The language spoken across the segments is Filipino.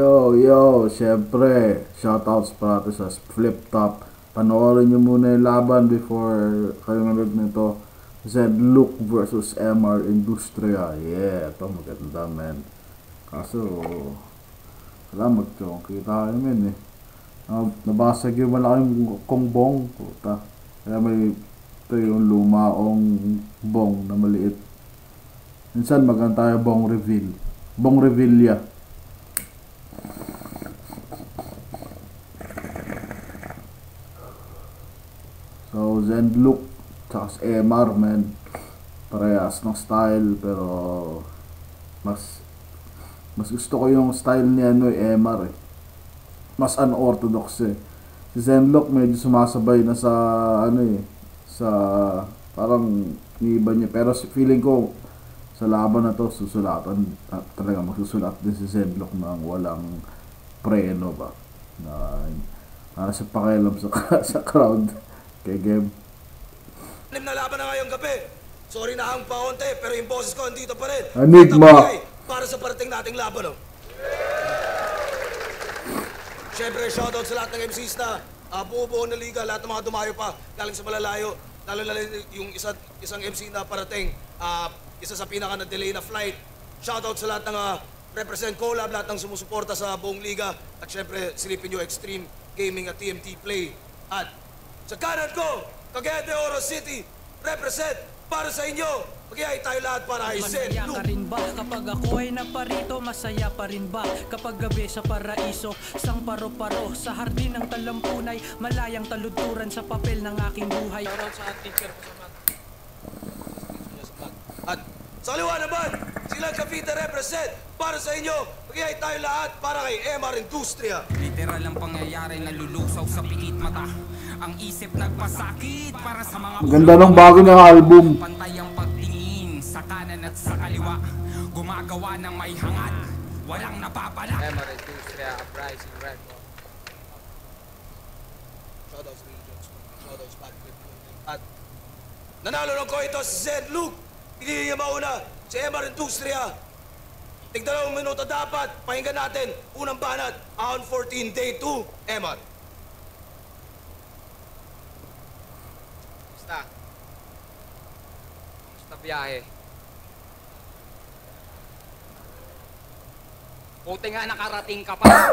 Yo, syempre, shoutouts para sa Flip Top. Panoorin nyo muna yung laban before kayo nanood nito. Zedlook versus MR Industria. Yeah, ito maganda, man. Kaso, wala magchongki tayo, men, eh. Nabasag yung malaking kongbong. Puta. Kaya may ito yung lumaong bong na maliit. Minsan maganda tayo bong reveal. Bong reveal. So, Zedlook tsaka MR, man. Parehas ng style, pero mas gusto ko yung style ni MR, eh. Mas unorthodox, eh. Si Zenlock medyo sumasabay na sa sa parang iba niya, pero feeling ko sa laban na to susulatan at talaga magsusulat din si Zenlock ng walang preno ba na para sa pakialam sa sa crowd kay game. Anim na laban na ngayong gabi. Sorry na ang paunti, pero yung boses ko andito pa rin. Enigma! Para sa parating nating laban, oh. Siyempre, shoutout sa lahat ng MCs na buo-buo na liga, lahat ng mga dumayo pa, galing sa malalayo. Lalo na yung isang MC na parating, isa sa pinaka na-delay na flight. Shoutout sa lahat ng represent collab, lahat ng sumusuporta sa buong liga. At siyempre, silipin nyo Extreme Gaming at TMT Play. At sa kanan ko, Cagayan de Oro City, represent para sa inyo. Kaya tayo lahat para kay Masaya ka rin ba? Kapag ako ay naparito, masaya pa rin ba? Kapag gabi sa paraiso, sang paro-paro sa hardin ng talampunay, malayang taluduran sa papel ng aking buhay. Shoutout sa teacher ko sa mat. At sa kaliwa naman, sila Cavite represent para sa inyo. Kaya tayo lahat para kay MR Industria. Literal ang pangyayari na lulusaw sa pilit mata. Ang isip nagpasakit para sa mga ganda ng bago niyang album. Pantay ang pagtingin sa kanan at sa kaliwa. Gumagawa ng may hangad, walang napapala. MR Industria, Uprising Red. Shoutouts Regions, shoutouts Badflip. At nanalo ng ko ito si Zedlook. Hindi niya mauna si MR Industria. Tig-2 minuto dapat. Pakinggan natin. Unang banat, round 14, day 2, MR. Basta biyahe. Buti nga nakarating ka pa.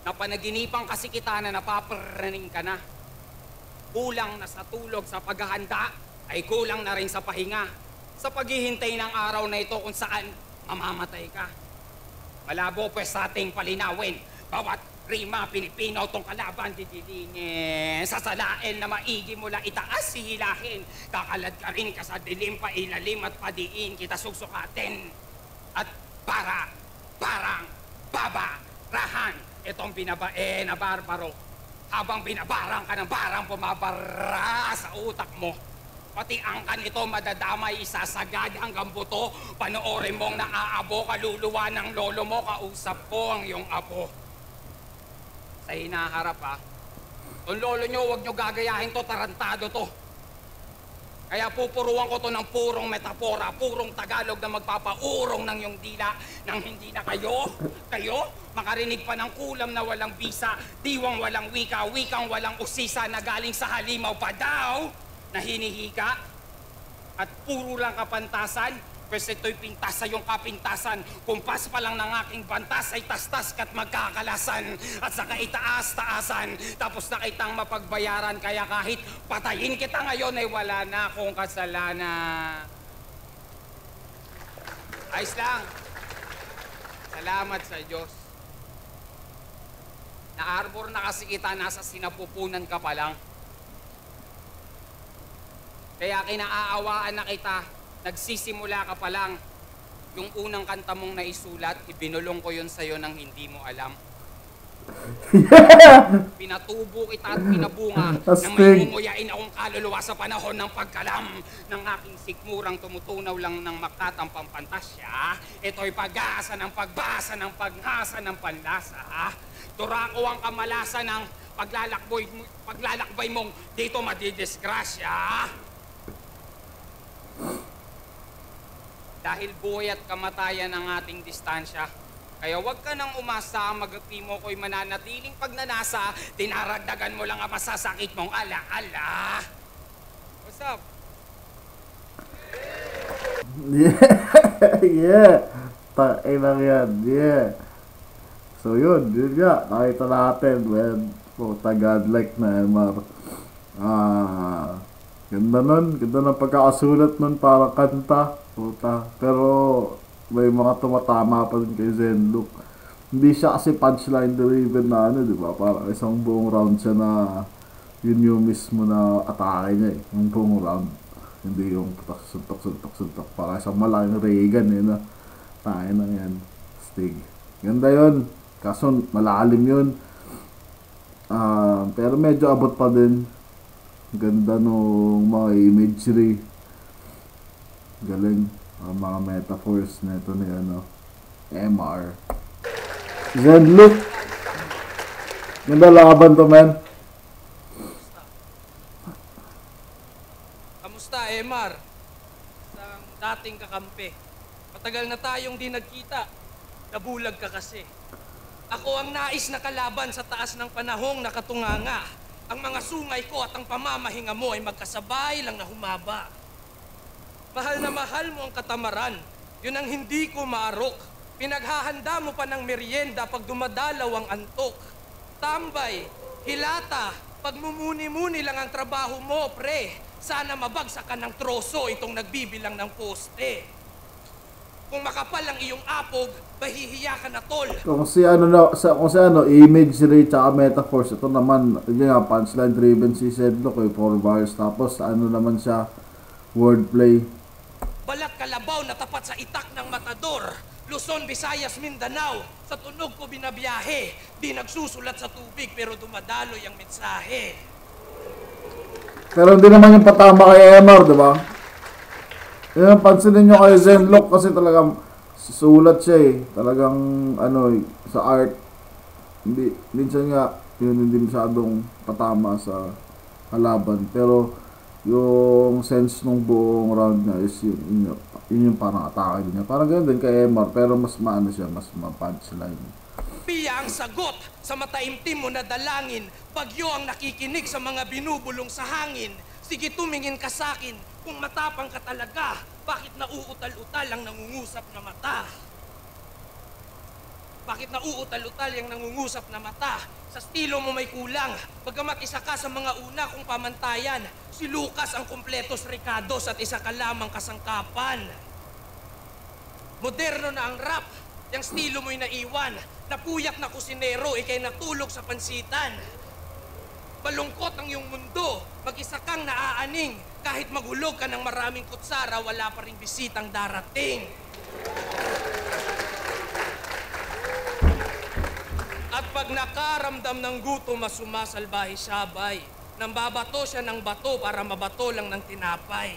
Napanaginipan kasi kita na napaparaning ka na. Kulang na sa tulog sa paghahanda, ay kulang na rin sa pahinga. Sa paghihintay ng araw na ito kung saan mamamatay ka. Malabo pues sa ating palinawin. Bawat rima Pilipino tong kalaban didilingin. Sasalain na maigi mula itaas sihilahin. Kakalad ka rin ka sa dilim pa ilalim at padiin kita sugsukatin. At parang babarahan itong binabae na barbaro. Habang binabarang ka ng barang pumabara sa utak mo. Pati ang kanito madadamay isasagad hanggang buto. Panoorin mong naaabo kaluluwa ng lolo mo. Kausap ko ang iyong apo. Sa hinaharap ha. Ang lolo nyo, huwag nyo gagayahin to, tarantado to. Kaya pupuruan ko to ng purong metapora, purong Tagalog na magpapaurong ng iyong dila nang hindi na kayo, makarinig pa ng kulam na walang bisa, diwang walang wika, wikang walang usisa na galing sa halimaw pa daw na hinihiga. At puro lang kapantasan, pwes ito'y pintas sa iyong kapintasan. Kumpas pa lang ng aking bantas ay tastas ka't magkakalasan. At saka itaas-taasan, tapos na kitang mapagbayaran. Kaya kahit patayin kita ngayon ay wala na akong kasalanan. Ayos lang. Salamat sa Diyos. Na-arbor na kasi kita, nasa sinapupunan ka pa lang. Kaya kinaaawaan na kita, nagsisimula ka pa lang. Yung unang kanta mong naisulat, ibinulong ko yun sa'yo nang hindi mo alam. Pinatubo kita at pinabunga na may mumuyain akong kaluluwa sa panahon ng pagkalam ng aking sikmurang tumutunaw lang ng makatampang pantasya. Ito'y pag-asa ng pagbasa ng paghasa ng panlasa. Turako ang kamalasa ng paglalakbay mong dito madidisgrasya. Dahil buhay at kamatayan ang ating distansya, Kaya huwag ka nang umasa, magagpi mo ko'y mananatiling pagnanasa, dinaragdagan mo lang ang masasakit mong ala-ala. What's up? Yeah. Tayo lang yan. Yeah. So yun nga. Nakita natin, man. Puta godlike na MR. Ganda nun. Ganda ng pagkakasulat nun para kanta. Puta. Pero may mga tumatama pa rin kay Zenlook. Hindi siya kasi punchline driven na ano, di ba? Parang isang buong round siya na yun yung mismo na atake niya eh. Yung buong round. Hindi yung suntok. Parang isang malaking Reagan eh na. Tayo na yan. Stig. Ganda yun. Kaso malalim yun. Pero medyo abot pa din. Ganda nung mga imagery. Galing. Mga metaphors na ito ni ano, MR. Zenlook. Ganda laban to, man. Kamusta, MR? Isang dating kakampi. Matagal na tayong di nagkita. Nabulag ka kasi. Ako ang nais na kalaban sa taas ng panahong nakatunganga. Ang mga sungay ko at ang pamamahinga mo ay magkasabay lang na humaba. Mahal na mahal mo ang katamaran. Yun ang hindi ko maarok. Pinaghahanda mo pa ng merienda pag dumadalaw ang antok. Tambay, hilata, pagmumuni-muni lang ang trabaho mo, pre. Sana mabagsak ka ng troso itong nagbibilang ng poste. Kung makapal ang iyong apog, mahihiya ka na, tol. Kung si ano, imagery tsaka metaphors, ito naman, yun nga, punchline driven si Zenlook eh, 4 bars. Tapos ano naman siya, wordplay. Balat kalabaw na tapat sa itak ng matador. Luzon, Visayas, Mindanao. Sa tunog ko binabiyahe. Di nagsusulat sa tubig pero dumadaloy ang mensahe. Pero hindi naman yung patama kay MR, di ba? Yan, pansinin nyo kay Zenlook kasi talagang sulat siya eh. Talagang ano sa art. Hindi, minsan nga, yun hindi masyadong patama sa kalaban. Pero yung sense ng buong round niya is yun yung parang atake niya. Parang ganun din kay MR, pero mas maano siya, mas ma-punchline. Piya ang sagot sa mataimtim mo na dalangin. Bagyo ang nakikinig sa mga binubulong sa hangin. Sige, tumingin ka sa'kin. Kung matapang ka talaga, bakit nauutal-utal ang nangungusap na mata? Bakit nauutal-utal ang nangungusap na mata? Sa estilo mo may kulang. Bagamat isa ka sa mga una kong pamantayan, si Lucas ang kumpletos Ricardos at isa ka lamang kasangkapan. Moderno na ang rap, yung estilo mo'y naiwan. Napuyak na kusinero, ikay natulog sa pansitan. Malungkot ang iyong mundo, mag-isa kang naaaning. Kahit maghulog ka ng maraming kutsara, wala pa ring bisitang darating. At pag nakaramdam ng gutom, mas sumasalbahe sabay. Nambabato siya ng bato para mabato lang ng tinapay.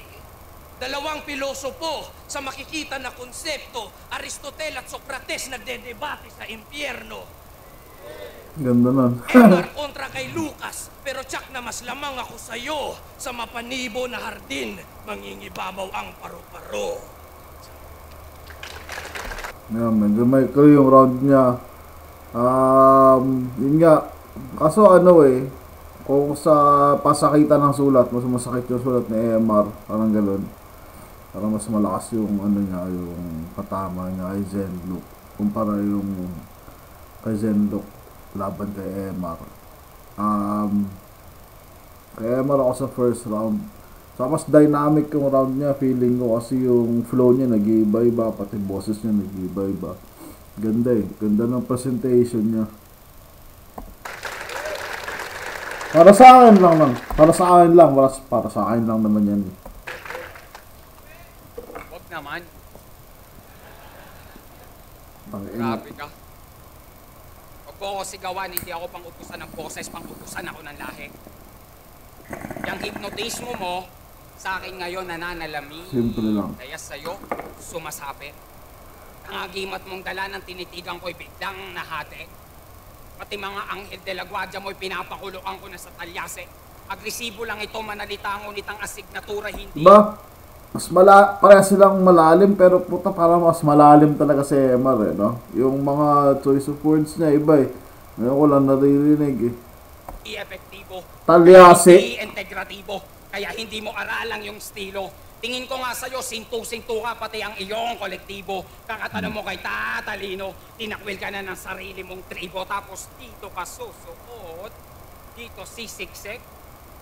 Dalawang pilosopo sa makikita na konsepto, Aristotel at Socrates nagdedebate sa impyerno. Ganda nun. MR kontra kay Lucas, pero tsak na mas lamang ako sa'yo. Sa mapanibo na hardin, mangingibabaw ang paro-paro. Yan, medyo may clue yung round niya. Yun nga, kaso ano eh, kung sa pasakitan ng sulat, mas masakit yung sulat ni MR, parang gano'n. Parang mas malakas yung ano niya, yung patama niya kay Zenlook. Kumpara yung kay Zenlook laban kay MR. Kay MR ako sa first round. So, mas dynamic yung round niya, feeling ko kasi yung flow niya nag-iiba-iba, pati boses niya nag-iiba-iba. Ganda eh. Ganda ng presentation niya. Para sa akin lang man. Para sa akin lang. Para sa akin lang naman yan. Huwag naman. Tangina. Grabe ka. Huwag ko ako sigawan, hindi ako pang-utusan ng boses, pang-utusan ako ng lahi. Yung hypnotismo mo, sa akin ngayon nananalami. Simple lang. Kaya sa'yo, sumasapit. Ang agimat mong dala ng tinitigang ko'y biglang nahati. Pati mga anghel de la guardia mo'y pinapakuloan ko na sa talyase. Agresibo lang ito, manalita ngunit ang asignatura hindi. Ba? pareha silang malalim, pero puta parang mas malalim talaga si MR eh, no? Yung mga choice of words niya iba eh. Ngayon ko lang naririnig eh. epektibo. Talyasi. Hindi integratibo. Kaya hindi mo aralang yung estilo. Tingin ko nga sa'yo, sintu-sintu ka pati ang iyong kolektibo. Kakatano mo kay tatalino, tinakwil ka na ng sarili mong tribo. Tapos dito ka susuot, dito sisiksik.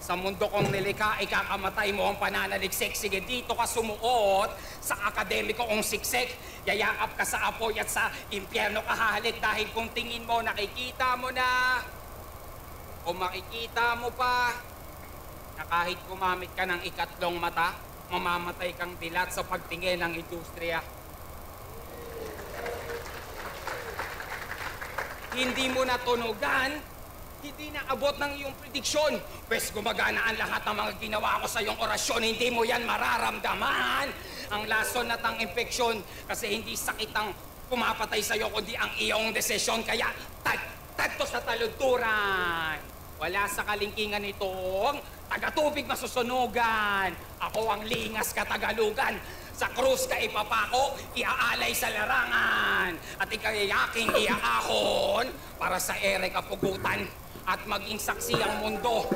Sa mundo kong nilikha, ikakamatay mo ang pananaliksik. Sige, dito ka sumuot sa akademiko kong siksik. Yayakap ka sa apoy at sa impyerno ka hahalik. Dahil kung tingin mo, nakikita mo na, o makikita mo pa, na kahit gumamit ka ng ikatlong mata, mamamatay kang dilat sa pagtingin ng industriya. Hindi mo natunugan, hindi na abot ng iyong prediksyon. Pwes gumagana ang lahat ng mga ginawa ko sa iyong orasyon, hindi mo yan mararamdaman. Ang lason at ang infeksyon, kasi hindi sakit ang pumapatay sa iyo, kundi ang iyong desisyon. Kaya tagto sa taluturan. Wala sa kalingkingan itong tagatubig masusunugan. Ako ang lingas katagalugan. Sa krus ka ipapako, iaalay sa larangan. At ikayayaking iaahon para sa ere kapugutan at maging saksi ang mundo.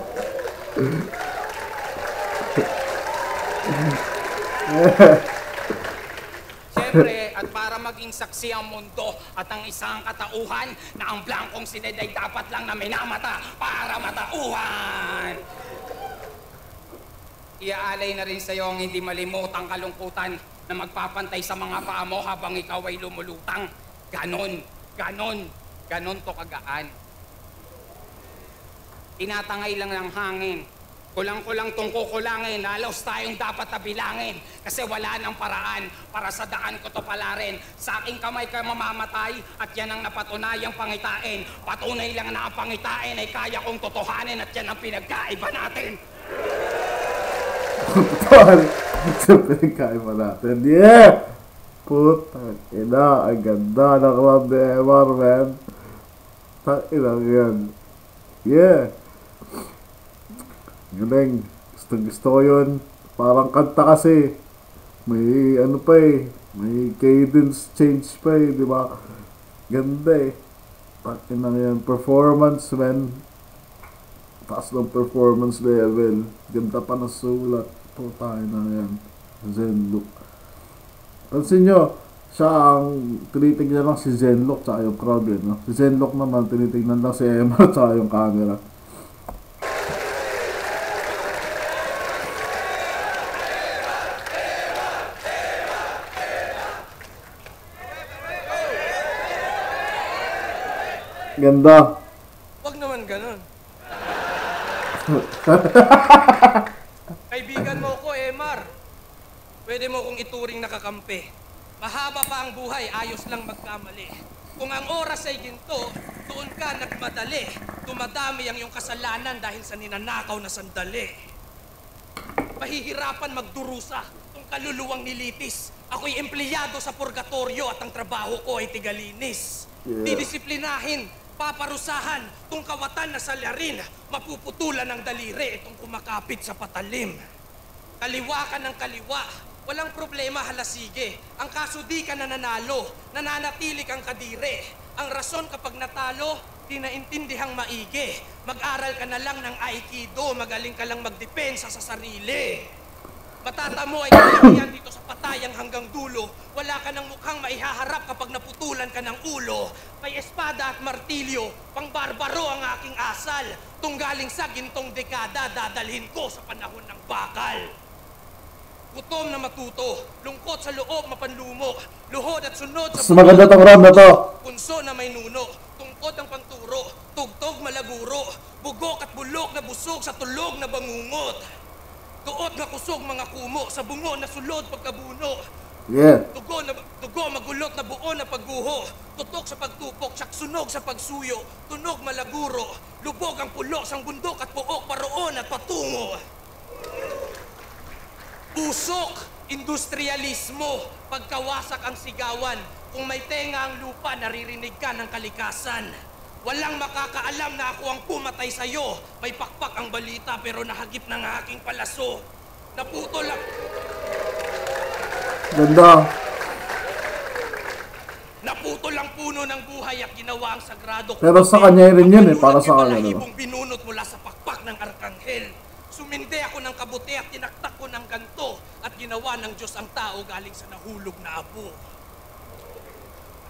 Siyempre, at para maging saksi ang mundo at ang isang katauhan na ang blankong sined ay dapat lang na minamata para matauhan. Iaalay na rin sa'yo ang hindi malimutang kalungkutan na magpapantay sa mga paa mo habang ikaw ay lumulutang. Ganon to kagaan. Tinatangay lang ng hangin. Kulang-kulang tong kukulangin, halos tayong dapat na bilangin. Kasi wala nang paraan para sa daan ko to palarin. Sa aking kamay ka mamamatay at yan ang napatunayang pangitain. Patunay lang na ang pangitain ay kaya kong totohanin at yan ang pinagkaiba natin. Sa pinagkaiba natin. Yeah! Putang ina, ang ganda ng Rob de MR, man. Tang yan. Yeah! Galing. Gusto ko yun. Parang kanta kasi. May ano pa eh. May cadence change pa eh, di ba? Ganda eh. Takin na yan. Performance, man. Taas ng performance level. Ganda pa na sulat. Putay na yan. Zenlook. Pansin nyo, siya ang tinitignan lang si Zenlook tsaka yung crowd yun. No? Si Zenlook naman, tinitignan lang si Emma tsaka yung camera. Ganda. Wag naman ganun. Kaibigan mo ko, Emar. Pwede mo kong ituring nakakampi. Mahaba pa ang buhay, ayos lang magkamali. Kung ang oras ay ginto, doon ka nagmadali. Dumadami ang iyong kasalanan dahil sa ninanakaw na sandali. Mahihirapan magdurusa kung kaluluwang nilitis. Ako'y empleyado sa purgatorio at ang trabaho ko ay tigalinis. Didisiplinahin, paparusahan, tung kawatan na salyarin, mapuputulan ng daliri itong kumakapit sa patalim. Kaliwa ka ng kaliwa, walang problema halasige. Ang kaso di ka nananalo, nananatili kang kadire. Ang rason kapag natalo, di naintindihang maigi. Mag-aral ka na lang ng Aikido, magaling ka lang magdepensa sa sarili. Matata mo ay kailangan dito sa patayang hanggang dulo. Wala ka ng mukhang maihaharap kapag naputulan ka ng ulo. May espada at martilyo, pang barbaro ang aking asal. Tunggaling sa gintong dekada, dadalhin ko sa panahon ng bakal. Gutom na matuto, lungkot sa loob mapanlumo, luhod at sunod sa maganda tong round na to. punso na may nuno, tungkod ang panturo, tugtog malaguro, bugok at bulok na busog sa tulog na bangungot. Tuot na kusog mga kumo, sa bungo na sulod pagkabuno. Yeah. Dugo magulot na buo na pagguho, tutok sa pagtupok, tsak sunog sa pagsuyo, tunog malaguro, lubog ang pulok sang bundok at puok paroon at patungo. Usok, industrialismo, pagkawasak ang sigawan, kung may tenga ang lupa, naririnig ka ng kalikasan. Walang makakaalam na ako ang pumatay sa'yo. May pakpak ang balita pero nahagip ng aking palaso. Naputol ang... Ganda. Naputol ang puno ng buhay at ginawa ang sagrado. Pero sa kanya rin yun eh, para sa kanya, diba? Ibong binunot mula sa pakpak ng arkanghel. Sumindi ako ng kabuti at tinaktak ko ng ganto at ginawa ng Diyos ang tao galing sa nahulog na abo.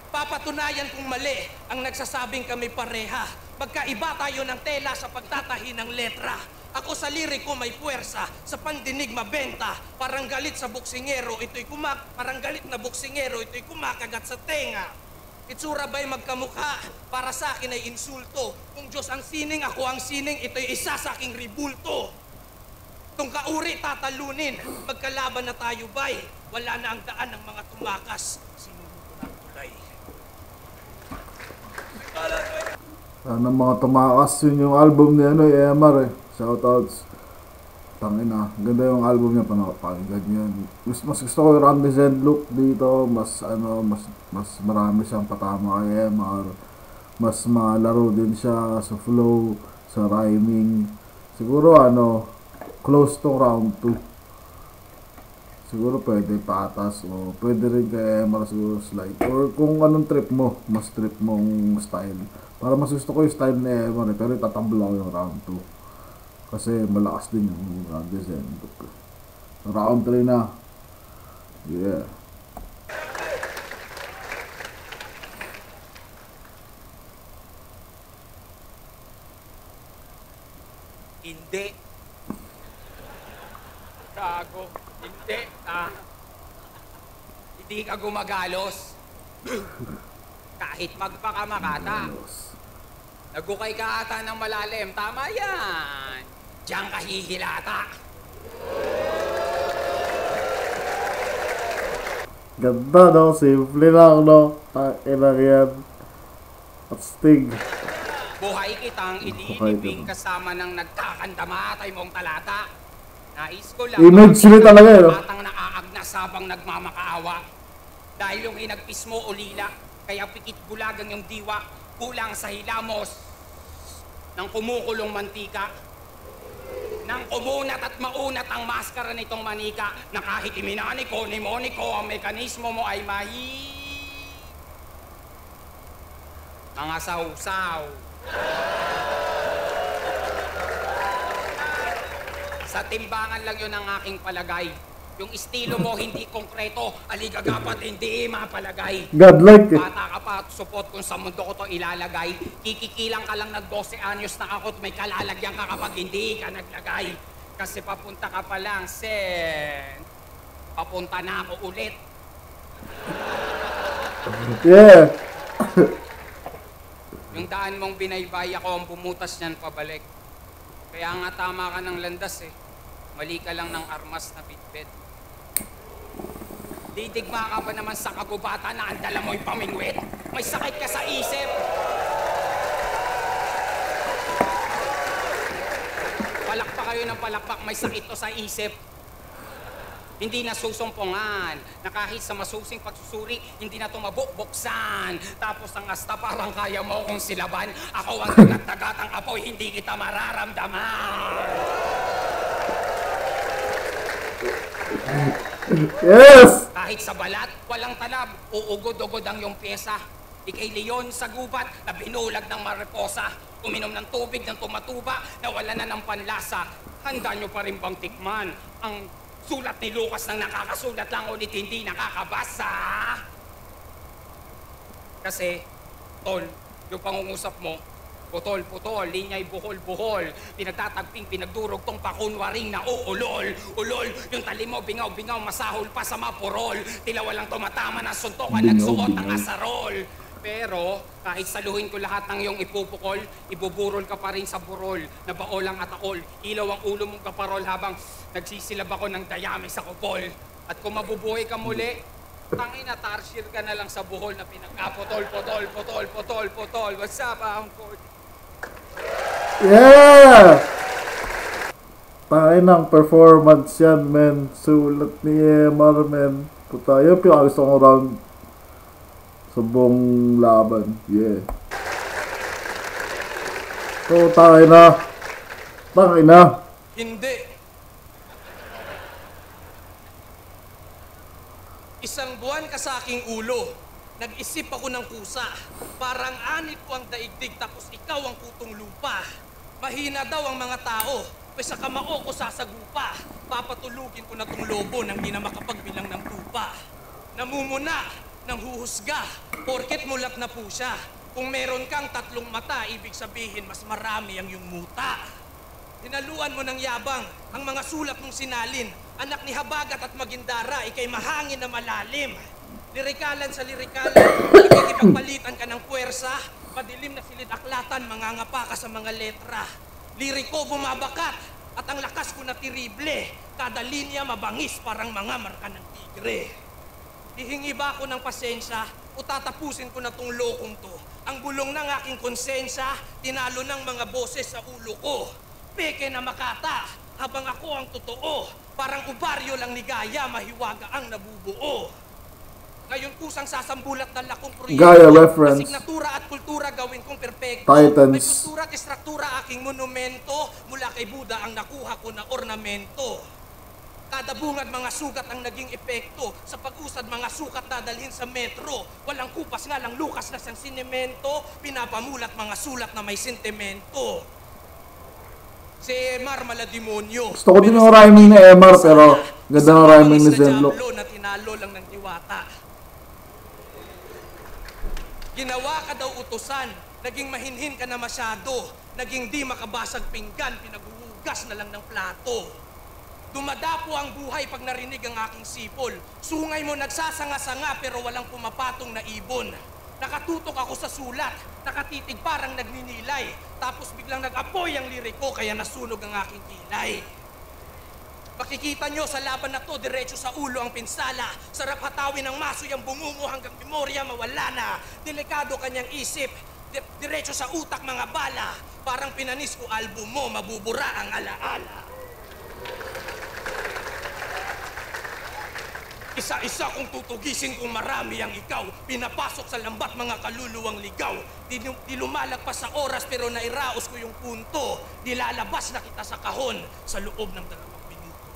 Papatunayan kong mali ang nagsasabing kami pareha. Magkaiba tayo ng tela sa pagtatahi ng letra. Ako sa liriko may puwersa, sa pandinig mabenta. Parang galit na buksingero, ito'y kumakagat sa tenga. Itsura ba'y magkamukha? Para sa akin ay insulto. Kung Diyos ang sining, ako ang sining, ito'y isa sa aking ribulto. Tung kauri tatalunin, magkalaban na tayo ba'y? Wala na ang daan ng mga tumakas. Sinunuko ng tulay. Sana mga tumakas yun yung album ni EMR eh. Shoutouts. Tangina, ganda yung album niya, pakinggan yan. Mas gusto ko yung Run the Zen look dito, mas marami siyang patama kay EMR. Mas malaro din siya sa flow, sa rhyming. Siguro close to round 2. Siguro pwede patas o pwede rin kay EMR siguro slide. Or kung anong trip mo, mas trip mong style. Para mas gusto ko yung style ni EMR pero itatabla ko yung round 2. Kasi malakas din yung round design. Round 3 na. Yeah. Hindi. Gago. Hindi. Hindi ka gumagalos. Kahit magpakamakata. Nagukay ka ata ng malalim. Tama yan. Diyan ka hihilata. Ganda no, simple lang no. Takinang yan. At sting. Buhay kitang ililibing kasama ng nagkakandamatay mong talata. Nais ko lang Image sila talaga eh, no? batang naaagnas habang nagmamakaawa. Dahil yung hinagpis mo ulila, kaya pikit bulagang yung diwa, kulang sa hilamos ng kumukulong mantika. Nang kumunat at maunat ang maskara nitong manika, na kahit iminaniko, nimoniko, ang mekanismo mo ay mga sausaw. Sa timbangan lang yun ang aking palagay. Yung estilo mo hindi konkreto, aligagapat hindi mapalagay. Godlike eh. Bata ka pa at support kung sa mundo ko to ilalagay. Kikikilang ka lang 12 anyos na ako at may kalalagyan ka kapag hindi ka naglagay. Kasi papunta ka pa lang, sen. Papunta na ako ulit. Yeah. Yung daan mong binaybay ako ang bumutas niyan pabalik. Kaya nga tama ka ng landas eh. Mali ka lang ng armas na bitbit. Didigma ka ba naman sa kagubatan na ang dala mo'y pamingwit? May sakit ka sa isip. Palakpak kayo ng palakpak, may sakit to sa isip. Hindi na susumpungan, na kahit sa masusing pagsusuri, hindi na ito mabukbuksan. Tapos ang asta parang kaya mo kong silaban. Ako ang tagat-tagat ang apoy, hindi kita mararamdaman. Yes! Kahit sa balat, walang talab, uugod-ugod ang iyong pyesa. Ikay leon sa gubat na binulag ng mariposa. Uminom ng tubig ng tumatuba na wala na ng panlasa. Handa nyo pa rin bang tikman ang sulat ni Lucas nang nakakasulat lang ulit hindi nakakabasa? Kasi, tol, yung pangungusap mo, putol-putol, linya'y buhol-buhol. Pinagtatagping, pinagdurog tong pakunwaring na uulol. Ulol, yung tali mo, bingaw-bingaw, masahol pa sa mapurol. Tila walang tumatama na suntokan, nagsuot ng asarol. Pero, kahit saluhin ko lahat ng iyong ipupukol, ibuburol ka pa rin sa burol, na baolang ataol. Ilaw ang ulo mong kaparol habang nagsisilab ako ng dayami sa kupol. At kung mabubuhay ka muli, tangina, tarsier ka na lang sa buhol na pinagkaputol-putol-putol-putol-putol. What's up, Angkor? Yeah! Tayo ng performance yan, men. Sulat ni EMR, men. Puta, yun gusto ko round sa buong laban. Yeah. So, tayo na. Tayo na. Hindi. Isang buwan ka sa aking ulo. Nag-isip ako ng kusa. Parang anit ko ang daigdig tapos ikaw ang kutong lupa. Mahina daw ang mga tao. Pwes sa kamao ko sasagupa. Papatulugin ko na tong lobo nang di na makapagbilang ng tupa. Namumuna, nang huhusga, porket mulat na po siya. Kung meron kang 3 mata, ibig sabihin mas marami ang iyong muta. Hinaluan mo ng yabang ang mga sulat mong sinalin. Anak ni Habagat at Magindara, ikay mahangin na malalim. Lirikalan sa lirikalan, ikikipagpalitan ka ng puwersa. Padilim na silid-aklatan, mangangapa ka sa mga letra. Liriko bumabakat at ang lakas ko na tirible. Kada linya mabangis parang mga marka ng tigre. Hihingi ba ako ng pasensya o tatapusin ko na tong lokong to? Ang bulong ng aking konsensya, tinalo ng mga boses sa ulo ko. Peke na makata, habang ako ang totoo. Parang ubaryo lang ni Gaya, mahiwaga ang nabubuo. Ngayon kusang sasambulat ng lakong proyekto. Gaya reference. Signatura at kultura gawin kong perpekto. Titans. May kultura at istruktura aking monumento. Mula kay Buddha ang nakuha ko na ornamento. Kada bungad mga sugat ang naging epekto. Sa pag-usad mga sukat dadalhin sa metro. Walang kupas nga lang lukas na siyang sinemento. Pinapamulat mga sulat na may sentimento. Si Emar malademonyo. Gusto ko din yung rhyming ni Emar, pero ganda ng rhyming ni Zenlock. Na tinalo lang ng diwata. Ginawa ka daw utusan, naging mahinhin ka na masyado, naging di makabasag pinggan, pinaghuhugas na lang ng plato. Dumadapo ang buhay pag narinig ang aking sipol. Sungay mo nagsasanga-sanga pero walang pumapatong na ibon. Nakatutok ako sa sulat, nakatitig parang nagninilay. Tapos biglang nag-apoy ang liriko kaya nasunog ang aking kilay. Makikita nyo sa laban na to, diretso sa ulo ang pinsala. Sarap hatawin ng maso yung bumungo hanggang memorya mawala na. Delikado kanyang isip, diretso sa utak mga bala. Parang pinanis ko album mo, mabubura ang alaala. Isa-isa kong tutugisin kung marami ang ikaw. Pinapasok sa lambat mga kaluluwang ligaw. Di lumalagpas sa oras pero nairaos ko yung punto. Dilalabas na kita sa kahon sa loob ng 2 minuto.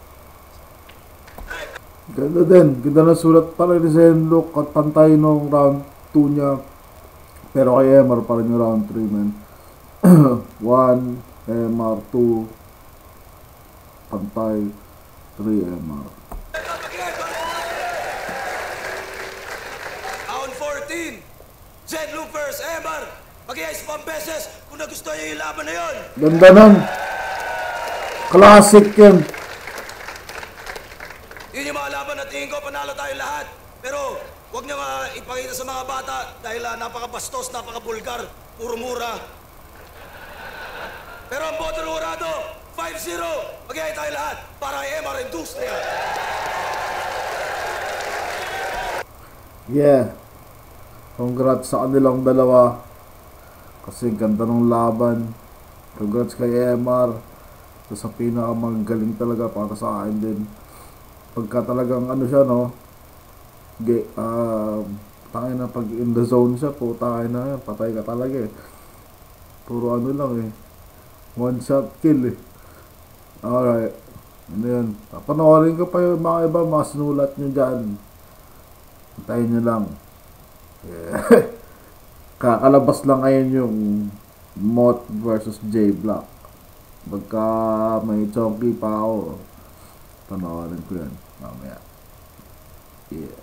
Ganda din. Ganda na sulat pa rin ni Zenlock at pantay nung round 2 niya. Pero kay Emar pa rin yung round 3, man. 1, Emar, 2, pantay, 3, Emar. Round 14, Zenlock vs. Emar. Mag-iayos pang beses kung nagustuhan niyo yung laban na yun. Ganda nun. Classic yun. Yun yung mga laban na tingin ko, panalo tayo lahat. Pero huwag niyo ipakita sa mga bata dahil napakabastos, napakabulgar, puro mura. Pero ang boto ng Urado, 5-0. Mag-iayos tayo lahat para kay Emar Industria. Yeah. Congrats sa kanilang dalawa. Kasi ganda ng laban. Congrats kay Emar. Sa pinakamagaling talaga para sa akin din. Pagka talagang ano siya, no? Tangin na pag in the zone siya, putangin na yan. Patay ka talaga eh. Puro ano lang eh. One shot kill eh. Alright. Ano yun. Panoorin ko pa yung mga iba, mga sinulat nyo dyan. Hintayin nyo lang. Yeah. Kakalabas lang ngayon yung Moth versus J Block. Pagka may chonky pa ako, panoorin ko yan mamaya. Yeah.